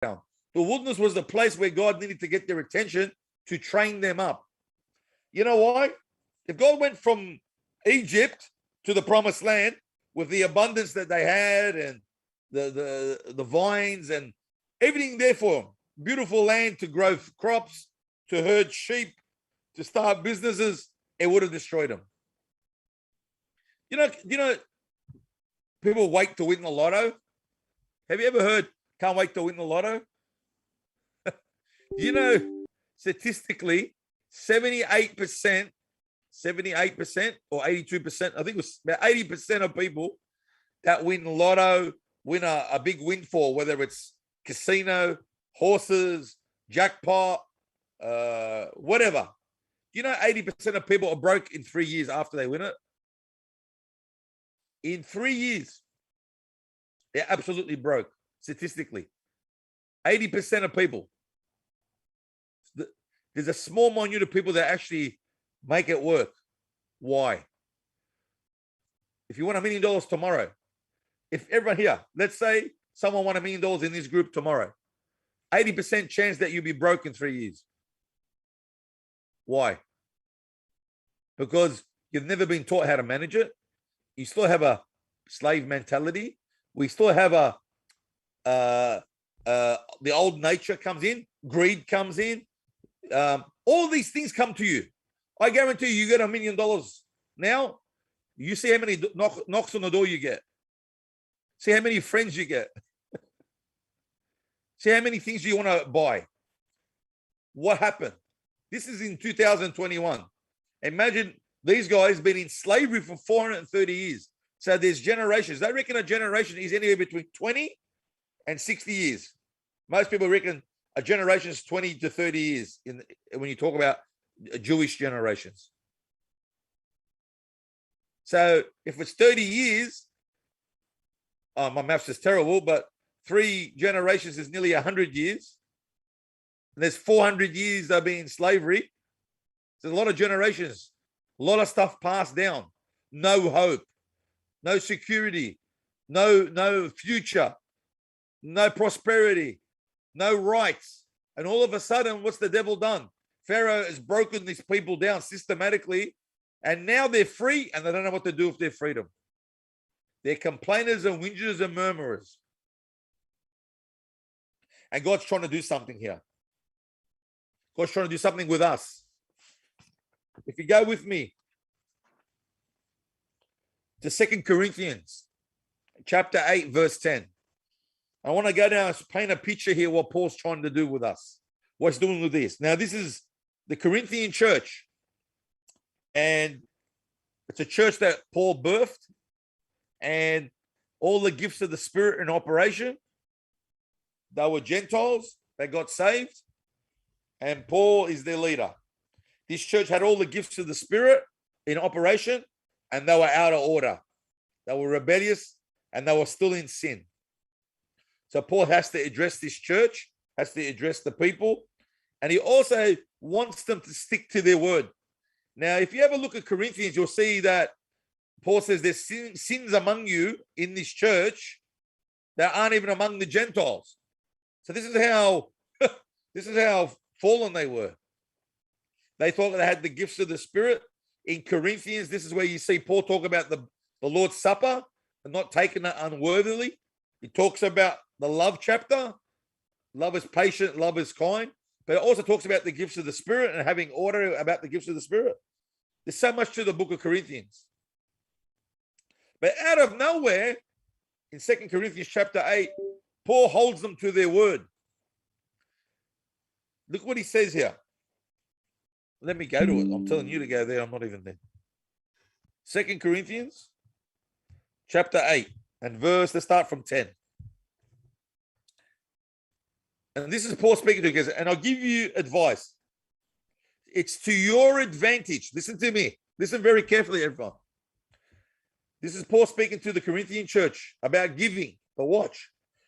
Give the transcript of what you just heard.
down. The wilderness was the place where God needed to get their attention to train them up. You know why? If God went from Egypt to the promised land with the abundance that they had and the vines and everything there for them, beautiful land to grow crops, to herd sheep, to start businesses, it would have destroyed them. You know, people wait to win the lotto. Have you ever heard, can't wait to win the lotto? You know, statistically, 78% or 82%, I think it was about 80% of people that win lotto win a big windfall, whether it's casino, horses, jackpot, whatever. You know, 80% of people are broke in 3 years after they win it. In 3 years, they're absolutely broke, statistically. 80% of people. There's a small minute of people that actually make it work. Why? If you want $1 million tomorrow, if everyone here, let's say someone won $1 million in this group tomorrow, 80% chance that you'll be broke in 3 years. Why? Because you've never been taught how to manage it. You still have a slave mentality. We still have the old nature comes in, greed comes in. All these things come to you. I guarantee you get $1 million now. You see how many knocks on the door you get. See how many friends you get. See how many things you want to buy. What happened? This is in 2021. Imagine these guys been in slavery for 430 years. So there's generations. They reckon a generation is anywhere between 20 and 60 years. Most people reckon a generation is 20 to 30 years when you talk about Jewish generations. So if it's 30 years, my maths is terrible, but 3 generations is nearly 100 years. And there's 400 years they've been in slavery. There's a lot of generations, a lot of stuff passed down. No hope, no security, no future, no prosperity, no rights. And all of a sudden, what's the devil done? Pharaoh has broken these people down systematically, and now they're free, and they don't know what to do with their freedom. They're complainers and whingers and murmurers. And God's trying to do something here. God's trying to do something with us. If you go with me to 2 Corinthians chapter 8, verse 10. I want to go down and paint a picture here what Paul's trying to do with us. What he's doing with this. Now, this is the Corinthian Church. And it's a church that Paul birthed. And all the gifts of the Spirit in operation. They were Gentiles. They got saved. And Paul is their leader. This church had all the gifts of the Spirit in operation, and they were out of order. They were rebellious, and they were still in sin. So Paul has to address this church, has to address the people, and he also wants them to stick to their word. Now, if you ever look at Corinthians, you'll see that Paul says there's sins among you in this church that aren't even among the Gentiles. So this is how fallen they were. They thought they had the gifts of the Spirit. In Corinthians, this is where you see Paul talk about the Lord's Supper and not taking it unworthily. He talks about the love chapter. Love is patient, love is kind. But it also talks about the gifts of the Spirit and having order about the gifts of the Spirit. There's so much to the book of Corinthians. But out of nowhere, in 2 Corinthians chapter 8, Paul holds them to their word. Look what he says here. Let me go to it. I'm telling you to go there. I'm not even there. 2 Corinthians chapter 8 and let's start from 10. And this is Paul speaking to you, and I'll give you advice. It's to your advantage. Listen to me. Listen very carefully, everyone. This is Paul speaking to the Corinthian church about giving. But watch.